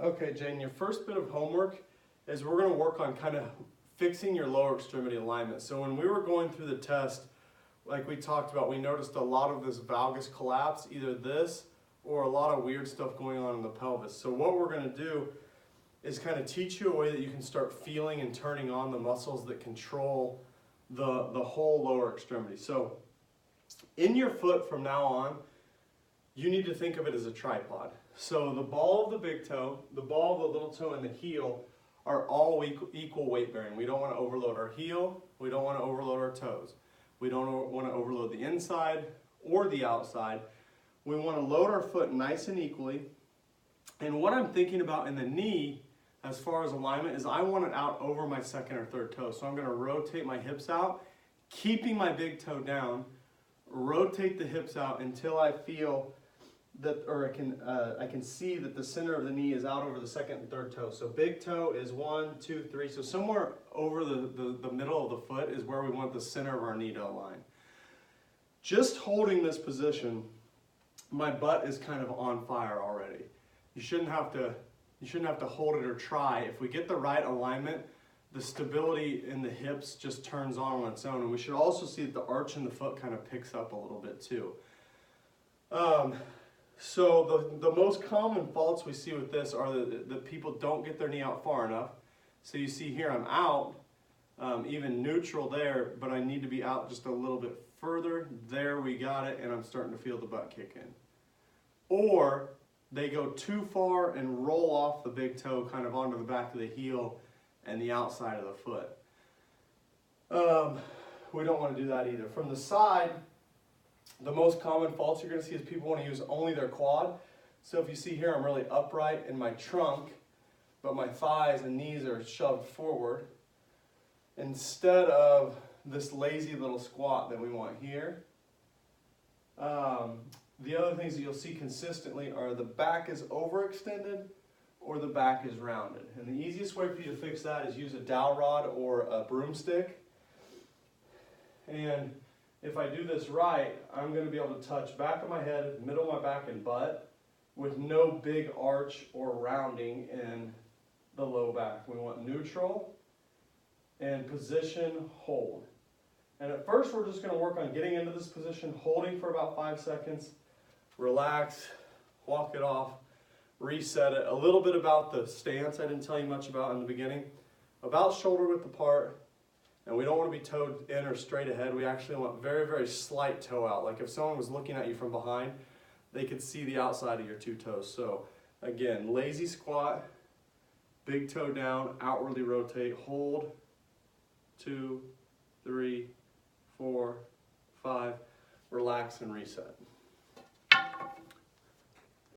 Okay, Jane, your first bit of homework is we're going to work on kind of fixing your lower extremity alignment. So when we were going through the test, like we talked about, we noticed a lot of this valgus collapse, either this or a lot of weird stuff going on in the pelvis. So what we're going to do is kind of teach you a way that you can start feeling and turning on the muscles that control the whole lower extremity. So in your foot from now on, you need to think of it as a tripod. So the ball of the big toe, the ball of the little toe, and the heel are all equal weight bearing. We don't want to overload our heel. We don't want to overload our toes. We don't want to overload the inside or the outside. We want to load our foot nice and equally. And what I'm thinking about in the knee, as far as alignment, is I want it out over my second or third toe. So I'm going to rotate my hips out, keeping my big toe down, rotate the hips out until I feel that, or I can see that the center of the knee is out over the second and third toe. So big toe is 1, 2, 3. So somewhere over the middle of the foot is where we want the center of our knee to align. Just holding this position, my butt is kind of on fire already. You shouldn't have to hold it or try. If we get the right alignment, the stability in the hips just turns on its own. And we should also see that the arch in the foot kind of picks up a little bit too. So the most common faults we see with this are that people don't get their knee out far enough. So you see here I'm out, even neutral there, but I need to be out just a little bit further. There we got it, and I'm starting to feel the butt kick in. Or they go too far and roll off the big toe kind of onto the back of the heel and the outside of the foot. We don't want to do that either. From the side, the most common faults you're going to see is people want to use only their quad. So if you see here, I'm really upright in my trunk, but my thighs and knees are shoved forward instead of this lazy little squat that we want here. The other things that you'll see consistently are the back is overextended or the back is rounded. And the easiest way for you to fix that is use a dowel rod or a broomstick. And if I do this right, I'm going to be able to touch back of my head, middle of my back, and butt with no big arch or rounding in the low back. We want neutral and position, hold. And at first we're just going to work on getting into this position, holding for about 5 seconds, relax, walk it off, reset it. A little bit about the stance I didn't tell you much about in the beginning. About shoulder width apart. And we don't want to be toed in or straight ahead. We actually want very, very slight toe out. Like if someone was looking at you from behind, they could see the outside of your two toes. So again, lazy squat, big toe down, outwardly rotate, hold, 2, 3, 4, 5, relax and reset.